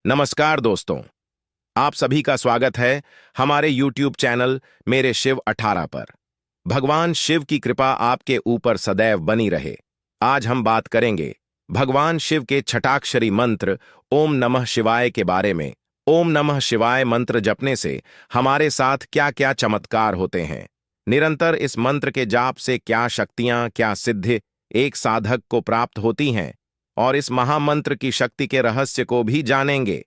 नमस्कार दोस्तों। आप सभी का स्वागत है हमारे YouTube चैनल मेरे शिव 18 पर। भगवान शिव की कृपा आपके ऊपर सदैव बनी रहे। आज हम बात करेंगे भगवान शिव के छटाक्षरी मंत्र ओम नमः शिवाय के बारे में। ओम नमः शिवाय मंत्र जपने से हमारे साथ क्या क्या चमत्कार होते हैं, निरंतर इस मंत्र के जाप से क्या शक्तियां, क्या सिद्धि एक साधक को प्राप्त होती हैं, और इस महामंत्र की शक्ति के रहस्य को भी जानेंगे।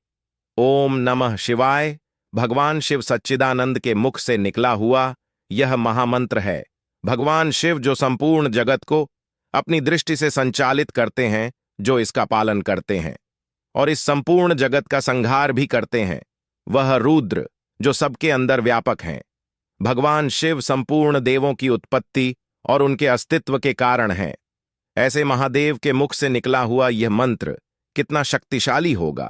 ओम नमः शिवाय भगवान शिव सच्चिदानंद के मुख से निकला हुआ यह महामंत्र है। भगवान शिव जो संपूर्ण जगत को अपनी दृष्टि से संचालित करते हैं, जो इसका पालन करते हैं और इस संपूर्ण जगत का संहार भी करते हैं, वह रुद्र जो सबके अंदर व्यापक हैं। भगवान शिव संपूर्ण देवों की उत्पत्ति और उनके अस्तित्व के कारण हैं। ऐसे महादेव के मुख से निकला हुआ यह मंत्र कितना शक्तिशाली होगा,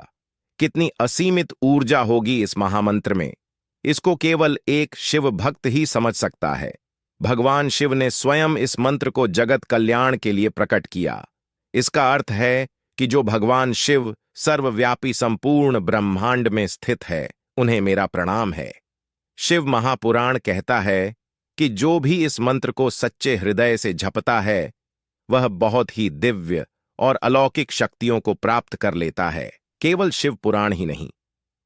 कितनी असीमित ऊर्जा होगी इस महामंत्र में, इसको केवल एक शिव भक्त ही समझ सकता है। भगवान शिव ने स्वयं इस मंत्र को जगत कल्याण के लिए प्रकट किया। इसका अर्थ है कि जो भगवान शिव सर्वव्यापी संपूर्ण ब्रह्मांड में स्थित है, उन्हें मेरा प्रणाम है। शिव महापुराण कहता है कि जो भी इस मंत्र को सच्चे हृदय से जपता है, वह बहुत ही दिव्य और अलौकिक शक्तियों को प्राप्त कर लेता है। केवल शिव पुराण ही नहीं,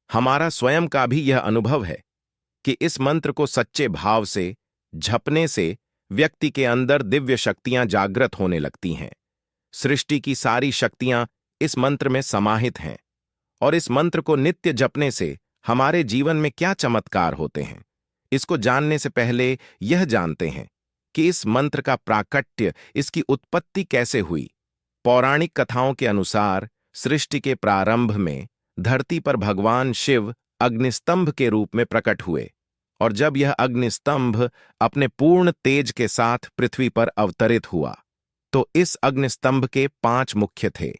हमारा स्वयं का भी यह अनुभव है कि इस मंत्र को सच्चे भाव से जपने से व्यक्ति के अंदर दिव्य शक्तियां जागृत होने लगती हैं। सृष्टि की सारी शक्तियां इस मंत्र में समाहित हैं, और इस मंत्र को नित्य जपने से हमारे जीवन में क्या चमत्कार होते हैं, इसको जानने से पहले यह जानते हैं कि इस मंत्र का प्राकट्य, इसकी उत्पत्ति कैसे हुई। पौराणिक कथाओं के अनुसार सृष्टि के प्रारंभ में धरती पर भगवान शिव अग्निस्तंभ के रूप में प्रकट हुए, और जब यह अग्निस्तंभ अपने पूर्ण तेज के साथ पृथ्वी पर अवतरित हुआ, तो इस अग्निस्तंभ के 5 मुख्य थे।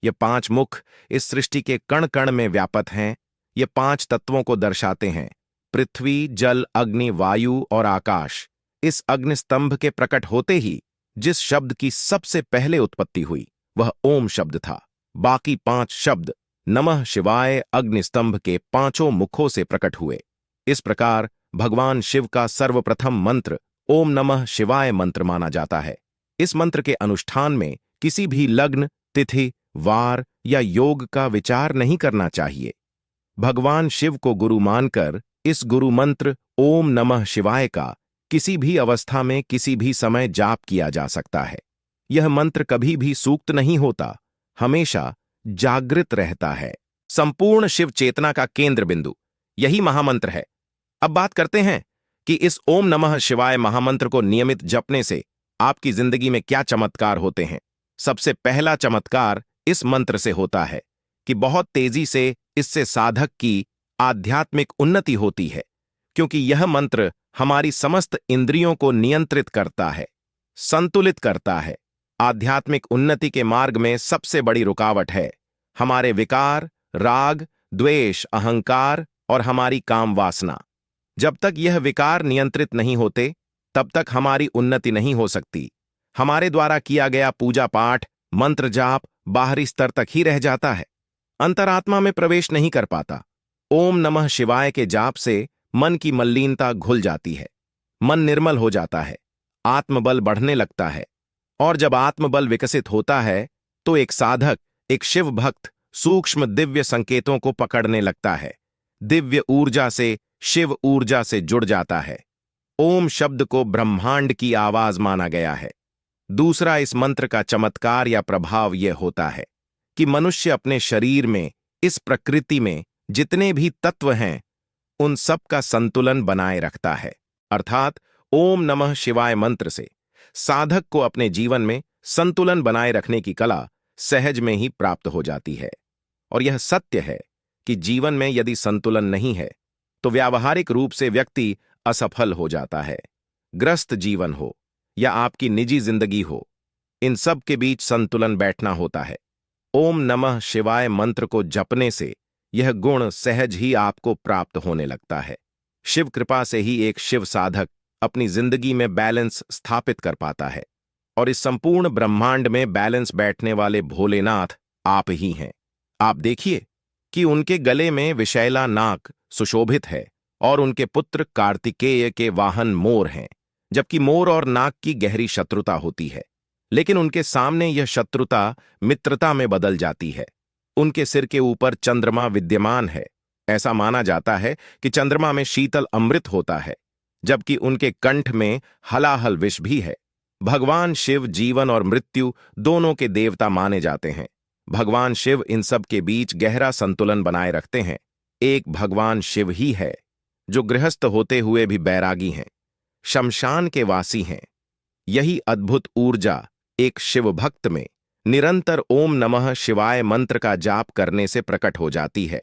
ये 5 मुख इस सृष्टि के कण कण में व्यापक हैं। ये 5 तत्वों को दर्शाते हैं: पृथ्वी, जल, अग्नि, वायु और आकाश। इस अग्निस्तंभ के प्रकट होते ही जिस शब्द की सबसे पहले उत्पत्ति हुई, वह ओम शब्द था। बाकी 5 शब्द नमः शिवाय अग्निस्तंभ के 5 मुखों से प्रकट हुए। इस प्रकार भगवान शिव का सर्वप्रथम मंत्र ओम नमः शिवाय मंत्र माना जाता है। इस मंत्र के अनुष्ठान में किसी भी लग्न, तिथि, वार या योग का विचार नहीं करना चाहिए। भगवान शिव को गुरु मानकर इस गुरु मंत्र ओम नमः शिवाय का किसी भी अवस्था में, किसी भी समय जाप किया जा सकता है। यह मंत्र कभी भी सूक्त नहीं होता, हमेशा जागृत रहता है। संपूर्ण शिव चेतना का केंद्र बिंदु यही महामंत्र है। अब बात करते हैं कि इस ओम नमः शिवाय महामंत्र को नियमित जपने से आपकी जिंदगी में क्या चमत्कार होते हैं। सबसे पहला चमत्कार इस मंत्र से होता है कि बहुत तेजी से इससे साधक की आध्यात्मिक उन्नति होती है, क्योंकि यह मंत्र हमारी समस्त इंद्रियों को नियंत्रित करता है, संतुलित करता है। आध्यात्मिक उन्नति के मार्ग में सबसे बड़ी रुकावट है हमारे विकार, राग, द्वेष, अहंकार और हमारी काम वासना। जब तक यह विकार नियंत्रित नहीं होते, तब तक हमारी उन्नति नहीं हो सकती। हमारे द्वारा किया गया पूजा पाठ, मंत्र जाप बाहरी स्तर तक ही रह जाता है, अंतरात्मा में प्रवेश नहीं कर पाता। ओम नमः शिवाय के जाप से मन की मलिनता घुल जाती है, मन निर्मल हो जाता है, आत्मबल बढ़ने लगता है, और जब आत्मबल विकसित होता है तो एक साधक, एक शिव भक्त सूक्ष्म दिव्य संकेतों को पकड़ने लगता है, दिव्य ऊर्जा से, शिव ऊर्जा से जुड़ जाता है। ओम शब्द को ब्रह्मांड की आवाज माना गया है। दूसरा इस मंत्र का चमत्कार या प्रभाव यह होता है कि मनुष्य अपने शरीर में, इस प्रकृति में जितने भी तत्व हैं, उन सब का संतुलन बनाए रखता है। अर्थात ओम नमः शिवाय मंत्र से साधक को अपने जीवन में संतुलन बनाए रखने की कला सहज में ही प्राप्त हो जाती है। और यह सत्य है कि जीवन में यदि संतुलन नहीं है, तो व्यावहारिक रूप से व्यक्ति असफल हो जाता है। ग्रस्त जीवन हो या आपकी निजी जिंदगी हो, इन सब के बीच संतुलन बैठना होता है। ओम नमः शिवाय मंत्र को जपने से यह गुण सहज ही आपको प्राप्त होने लगता है। शिव कृपा से ही एक शिव साधक अपनी जिंदगी में बैलेंस स्थापित कर पाता है, और इस संपूर्ण ब्रह्मांड में बैलेंस बैठने वाले भोलेनाथ आप ही हैं। आप देखिए कि उनके गले में विशैला नाक सुशोभित है और उनके पुत्र कार्तिकेय के वाहन मोर हैं, जबकि मोर और नाग की गहरी शत्रुता होती है। लेकिन उनके सामने यह शत्रुता मित्रता में बदल जाती है। उनके सिर के ऊपर चंद्रमा विद्यमान है। ऐसा माना जाता है कि चंद्रमा में शीतल अमृत होता है, जबकि उनके कंठ में हलाहल विष भी है। भगवान शिव जीवन और मृत्यु दोनों के देवता माने जाते हैं। भगवान शिव इन सब के बीच गहरा संतुलन बनाए रखते हैं। एक भगवान शिव ही है जो गृहस्थ होते हुए भी बैरागी हैं, शमशान के वासी हैं। यही अद्भुत ऊर्जा एक शिव भक्त में निरंतर ओम नमः शिवाय मंत्र का जाप करने से प्रकट हो जाती है।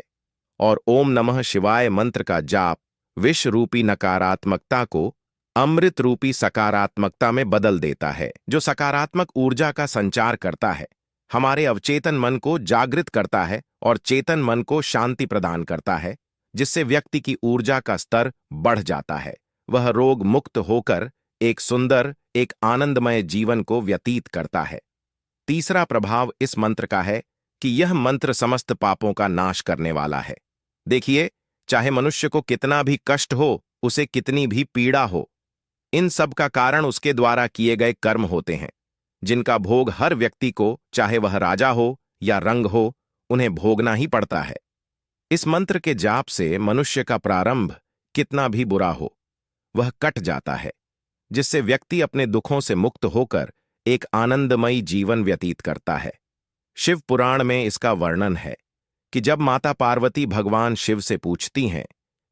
और ओम नमः शिवाय मंत्र का जाप विष रूपी नकारात्मकता को अमृत रूपी सकारात्मकता में बदल देता है, जो सकारात्मक ऊर्जा का संचार करता है, हमारे अवचेतन मन को जागृत करता है और चेतन मन को शांति प्रदान करता है, जिससे व्यक्ति की ऊर्जा का स्तर बढ़ जाता है। वह रोग मुक्त होकर एक सुंदर, एक आनंदमय जीवन को व्यतीत करता है। तीसरा प्रभाव इस मंत्र का है कि यह मंत्र समस्त पापों का नाश करने वाला है। देखिए, चाहे मनुष्य को कितना भी कष्ट हो, उसे कितनी भी पीड़ा हो, इन सब का कारण उसके द्वारा किए गए कर्म होते हैं, जिनका भोग हर व्यक्ति को, चाहे वह राजा हो या रंग हो, उन्हें भोगना ही पड़ता है। इस मंत्र के जाप से मनुष्य का प्रारंभ कितना भी बुरा हो, वह कट जाता है, जिससे व्यक्ति अपने दुखों से मुक्त होकर एक आनंदमयी जीवन व्यतीत करता है। शिव पुराण में इसका वर्णन है कि जब माता पार्वती भगवान शिव से पूछती हैं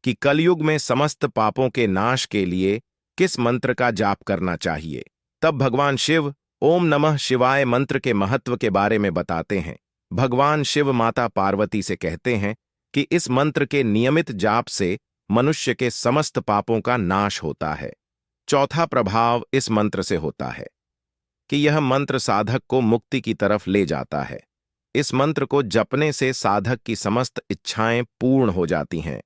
कि कलयुग में समस्त पापों के नाश के लिए किस मंत्र का जाप करना चाहिए, तब भगवान शिव ओम नमः शिवाय मंत्र के महत्व के बारे में बताते हैं। भगवान शिव माता पार्वती से कहते हैं कि इस मंत्र के नियमित जाप से मनुष्य के समस्त पापों का नाश होता है। चौथा प्रभाव इस मंत्र से होता है कि यह मंत्र साधक को मुक्ति की तरफ ले जाता है। इस मंत्र को जपने से साधक की समस्त इच्छाएं पूर्ण हो जाती हैं,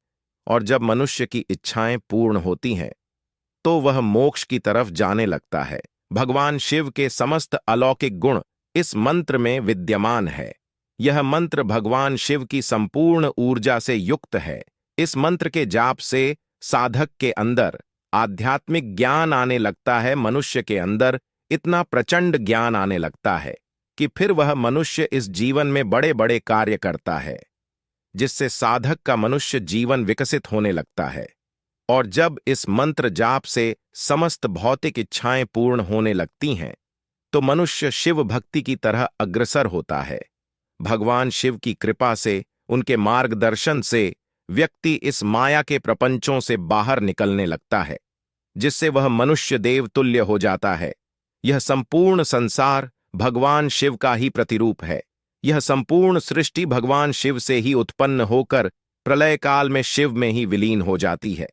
और जब मनुष्य की इच्छाएं पूर्ण होती हैं तो वह मोक्ष की तरफ जाने लगता है। भगवान शिव के समस्त अलौकिक गुण इस मंत्र में विद्यमान है। यह मंत्र भगवान शिव की संपूर्ण ऊर्जा से युक्त है। इस मंत्र के जाप से साधक के अंदर आध्यात्मिक ज्ञान आने लगता है। मनुष्य के अंदर इतना प्रचंड ज्ञान आने लगता है कि फिर वह मनुष्य इस जीवन में बड़े बड़े कार्य करता है, जिससे साधक का मनुष्य जीवन विकसित होने लगता है। और जब इस मंत्र जाप से समस्त भौतिक इच्छाएं पूर्ण होने लगती हैं, तो मनुष्य शिव भक्ति की तरह अग्रसर होता है। भगवान शिव की कृपा से, उनके मार्गदर्शन से व्यक्ति इस माया के प्रपंचों से बाहर निकलने लगता है, जिससे वह मनुष्य देव तुल्य हो जाता है। यह संपूर्ण संसार भगवान शिव का ही प्रतिरूप है। यह संपूर्ण सृष्टि भगवान शिव से ही उत्पन्न होकर प्रलय काल में शिव में ही विलीन हो जाती है।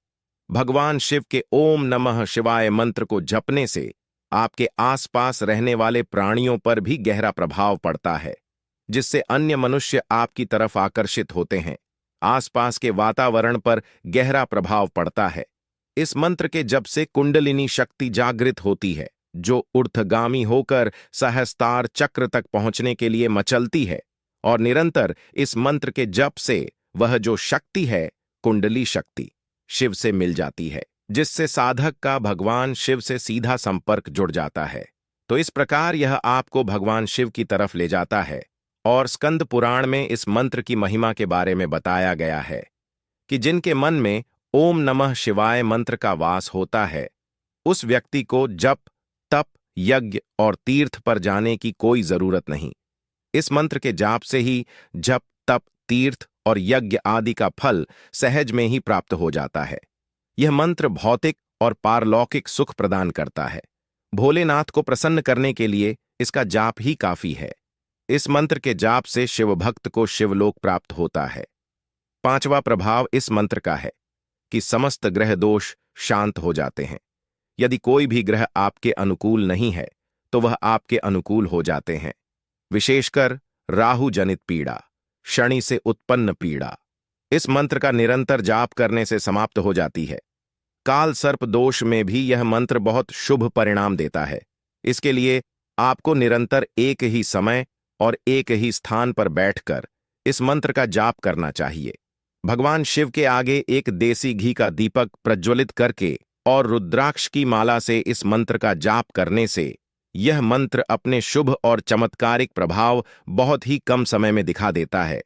भगवान शिव के ओम नमः शिवाय मंत्र को जपने से आपके आसपास रहने वाले प्राणियों पर भी गहरा प्रभाव पड़ता है, जिससे अन्य मनुष्य आपकी तरफ आकर्षित होते हैं। आसपास के वातावरण पर गहरा प्रभाव पड़ता है। इस मंत्र के जप से कुंडलिनी शक्ति जागृत होती है, जो ऊर्ध्वगामी होकर सहस्त्रार चक्र तक पहुंचने के लिए मचलती है, और निरंतर इस मंत्र के जप से वह जो शक्ति है, कुंडली शक्ति, शिव से मिल जाती है, जिससे साधक का भगवान शिव से सीधा संपर्क जुड़ जाता है। तो इस प्रकार यह आपको भगवान शिव की तरफ ले जाता है। और स्कंद पुराण में इस मंत्र की महिमा के बारे में बताया गया है कि जिनके मन में ओम नमः शिवाय मंत्र का वास होता है, उस व्यक्ति को जप, तप, यज्ञ और तीर्थ पर जाने की कोई जरूरत नहीं। इस मंत्र के जाप से ही जप, तप, तीर्थ और यज्ञ आदि का फल सहज में ही प्राप्त हो जाता है। यह मंत्र भौतिक और पारलौकिक सुख प्रदान करता है। भोलेनाथ को प्रसन्न करने के लिए इसका जाप ही काफी है। इस मंत्र के जाप से शिव भक्त को शिवलोक प्राप्त होता है। पांचवा प्रभाव इस मंत्र का है कि समस्त ग्रह दोष शांत हो जाते हैं। यदि कोई भी ग्रह आपके अनुकूल नहीं है, तो वह आपके अनुकूल हो जाते हैं। विशेषकर राहु जनित पीड़ा, शनि से उत्पन्न पीड़ा, इस मंत्र का निरंतर जाप करने से समाप्त हो जाती है। काल सर्प दोष में भी यह मंत्र बहुत शुभ परिणाम देता है। इसके लिए आपको निरंतर एक ही समय और एक ही स्थान पर बैठकर इस मंत्र का जाप करना चाहिए। भगवान शिव के आगे एक देसी घी का दीपक प्रज्वलित करके और रुद्राक्ष की माला से इस मंत्र का जाप करने से यह मंत्र अपने शुभ और चमत्कारिक प्रभाव बहुत ही कम समय में दिखा देता है।